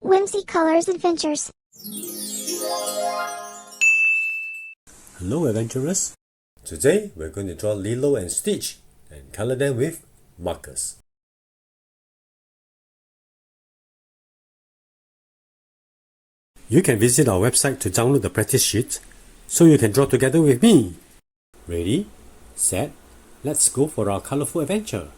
WhimsyColorsAdventures. Hello adventurers! Today we're going to draw Lilo and Stitch and color them with markers. You can visit our website to download the practice sheet so you can draw together with me. Ready, set, let's go for our colorful adventure.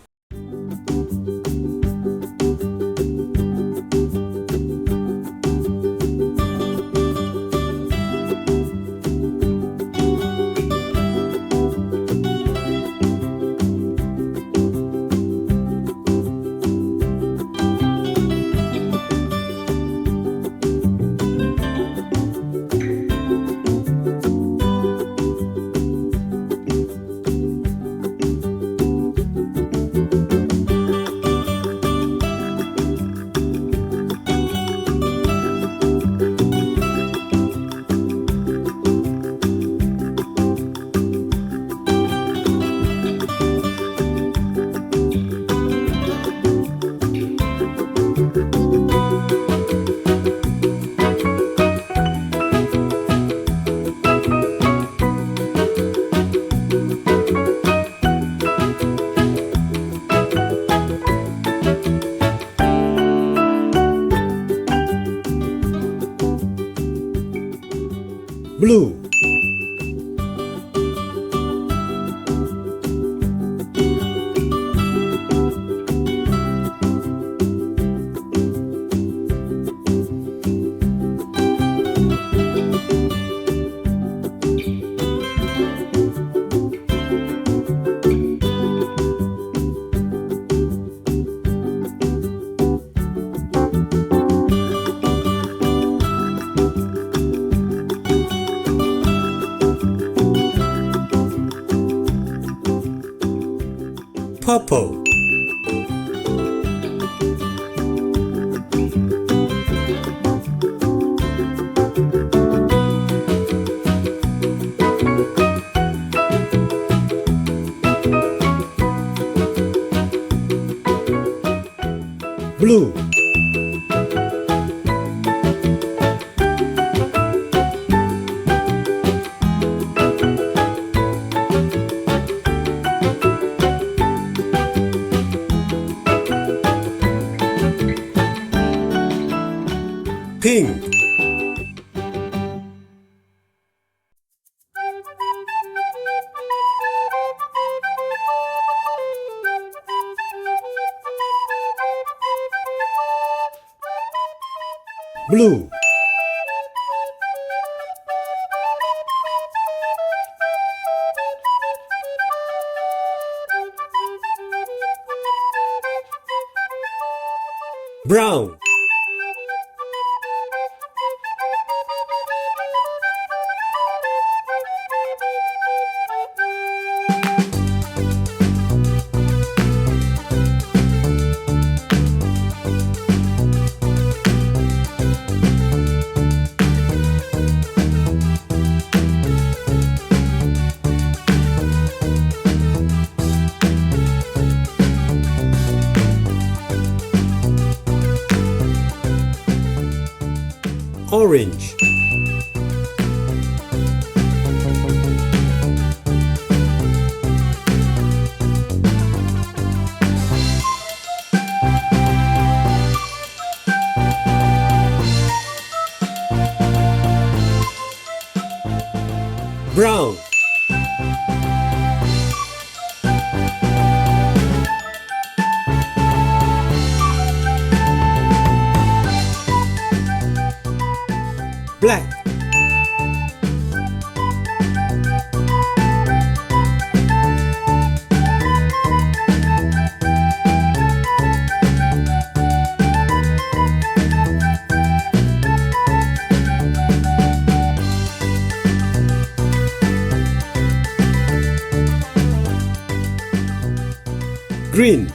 Blue, purple, blue, pink, blue, brown, orange, brown, black, green,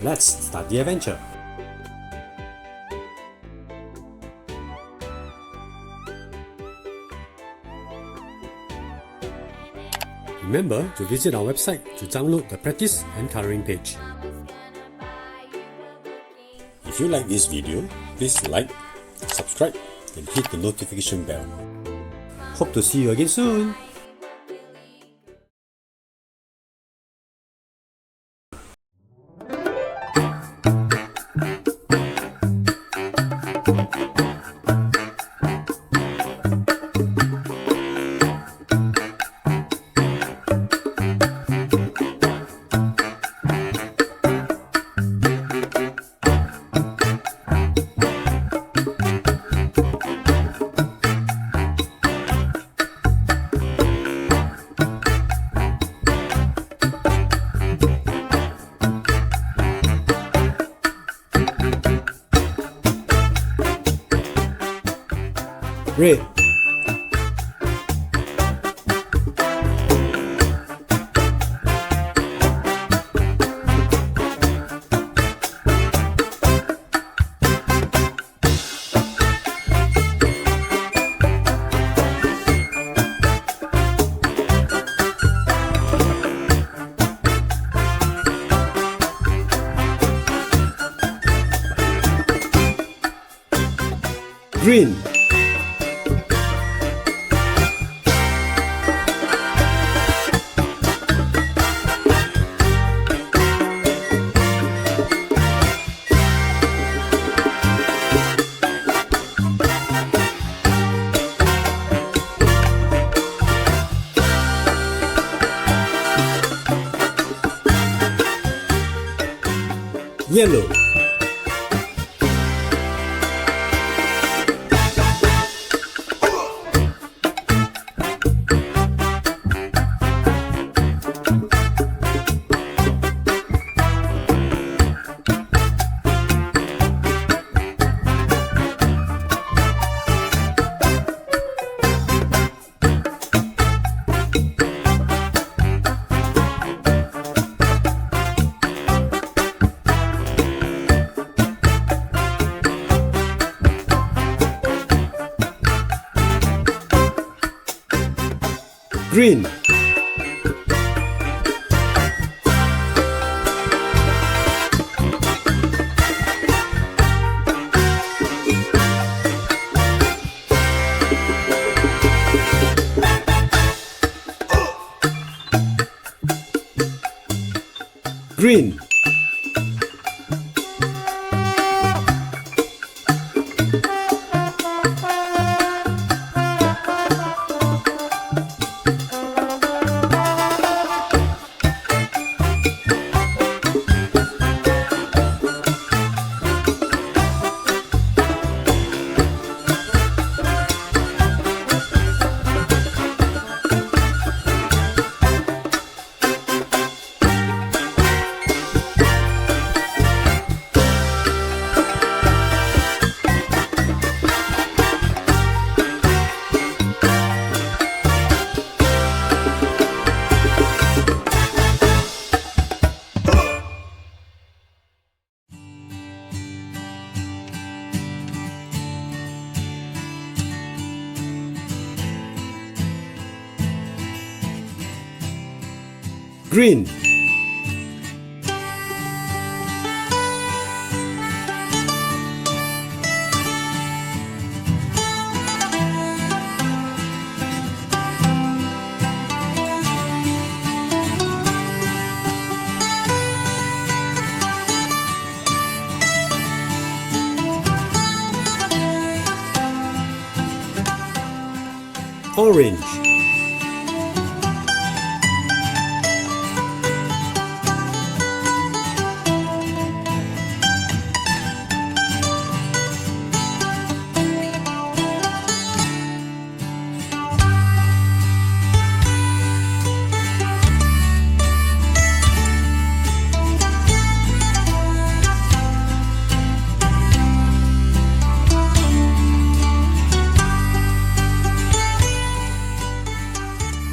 Let's start the adventure. Remember to visit our website to download the practice and coloring page. If you like this video, please like, subscribe, and hit the notification bell. Hope to see you again soon. Red, green, yellow, green, green, green, orange,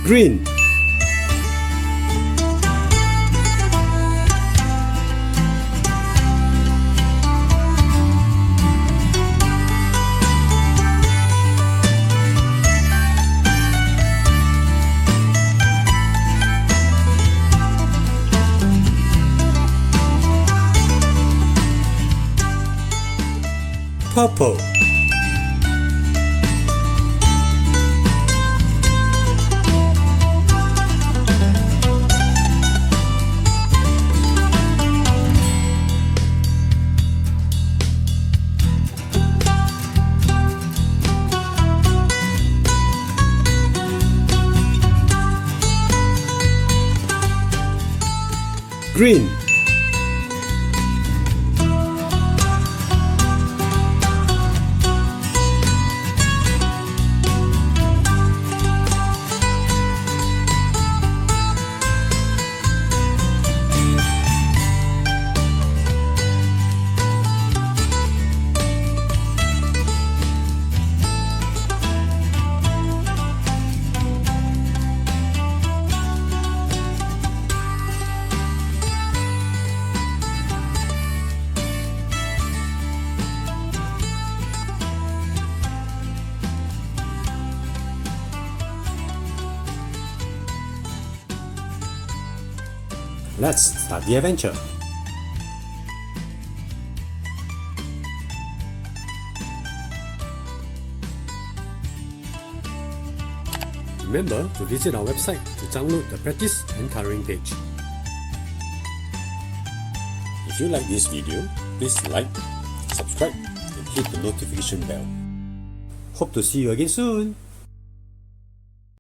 green, Purple. Green. Let's start the adventure. Remember to visit our website to download the practice and coloring page. If you like this video, please like, subscribe, and hit the notification bell. Hope to see you again soon.